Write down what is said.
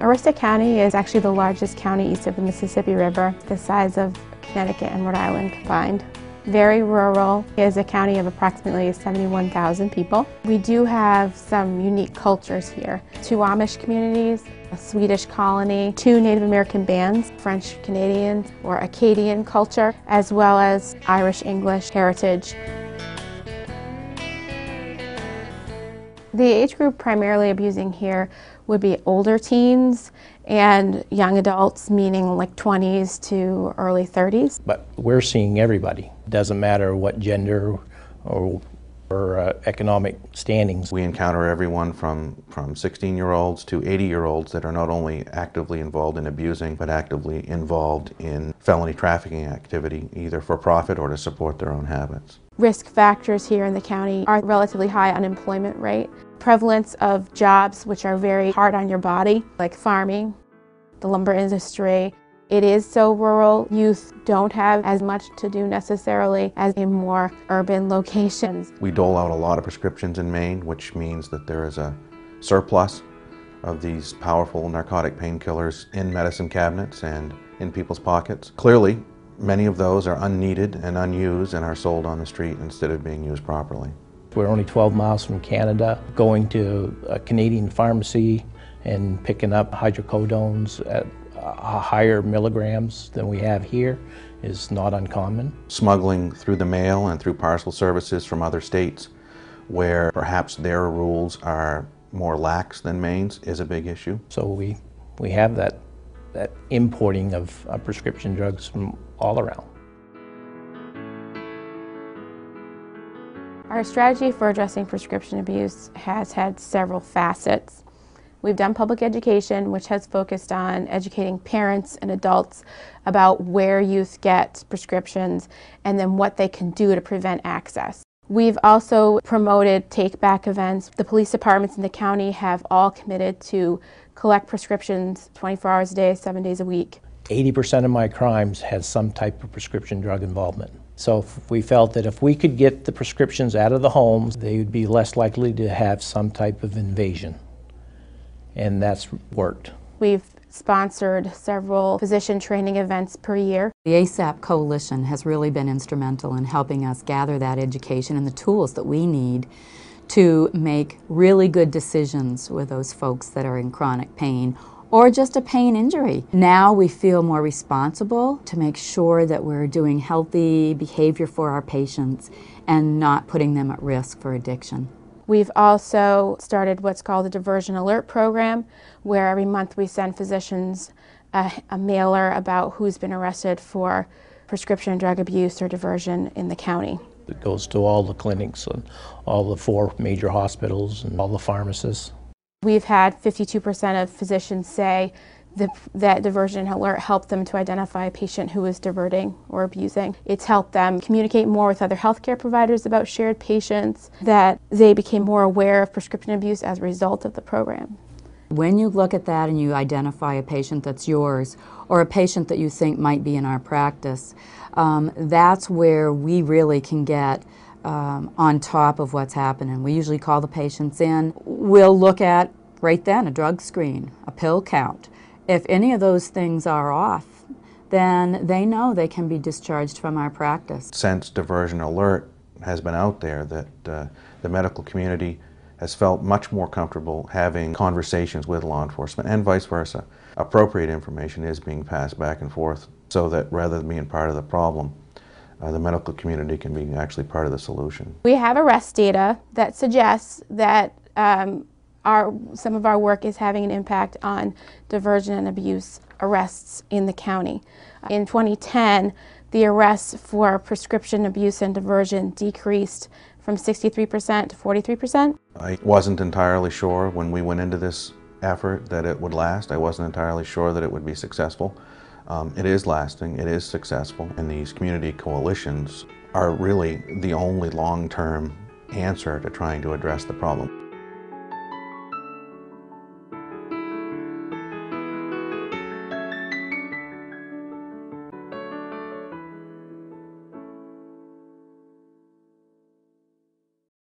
Aroostook County is actually the largest county east of the Mississippi River, the size of Connecticut and Rhode Island combined. Very rural. It is a county of approximately 71,000 people. We do have some unique cultures here. 2 Amish communities, a Swedish colony, 2 Native American bands, French Canadian or Acadian culture, as well as Irish English heritage. The age group primarily abusing here would be older teens and young adults, meaning like 20s to early 30s. But we're seeing everybody. Doesn't matter what gender or economic standings. We encounter everyone from 16-year-olds to 80-year-olds that are not only actively involved in abusing, but actively involved in felony trafficking activity, either for profit or to support their own habits. Risk factors here in the county are relatively high unemployment rate, prevalence of jobs which are very hard on your body, like farming, the lumber industry. It is so rural. Youth don't have as much to do necessarily as in more urban locations. We dole out a lot of prescriptions in Maine, which means that there is a surplus of these powerful narcotic painkillers in medicine cabinets and in people's pockets. Clearly, many of those are unneeded and unused and are sold on the street instead of being used properly. We're only 12 miles from Canada. Going to a Canadian pharmacy and picking up hydrocodones at higher milligrams than we have here is not uncommon. Smuggling through the mail and through parcel services from other states where perhaps their rules are more lax than Maine's is a big issue. So we have that importing of prescription drugs from all around. Our strategy for addressing prescription abuse has had several facets. We've done public education, which has focused on educating parents and adults about where youth get prescriptions and then what they can do to prevent access. We've also promoted take-back events. The police departments in the county have all committed to collect prescriptions 24 hours a day, 7 days a week. 80% of my crimes had some type of prescription drug involvement. So we felt that if we could get the prescriptions out of the homes, they would be less likely to have some type of invasion. And that's worked. We've sponsored several physician training events per year. The ASAP Coalition has really been instrumental in helping us gather that education and the tools that we need to make really good decisions with those folks that are in chronic pain or just a pain injury. Now we feel more responsible to make sure that we're doing healthy behavior for our patients and not putting them at risk for addiction. We've also started what's called a diversion alert program, where every month we send physicians a mailer about who's been arrested for prescription drug abuse or diversion in the county. It goes to all the clinics and all the 4 major hospitals and all the pharmacists. We've had 52% of physicians say that diversion alert helped them to identify a patient who was diverting or abusing. It's helped them communicate more with other healthcare providers about shared patients, that they became more aware of prescription abuse as a result of the program. When you look at that and you identify a patient that's yours or a patient that you think might be in our practice, that's where we really can get on top of what's happening. We usually call the patients in. We'll look at right then a drug screen, a pill count. If any of those things are off, then they know they can be discharged from our practice. Since diversion alert has been out there, that the medical community has felt much more comfortable having conversations with law enforcement and vice versa. Appropriate information is being passed back and forth so that rather than being part of the problem, the medical community can be actually part of the solution. We have arrest data that suggests that some of our work is having an impact on diversion and abuse arrests in the county. In 2010, the arrests for prescription abuse and diversion decreased from 63% to 43%. I wasn't entirely sure when we went into this effort that it would last. I wasn't entirely sure that it would be successful. It is lasting, it is successful, and these community coalitions are really the only long-term answer to trying to address the problem.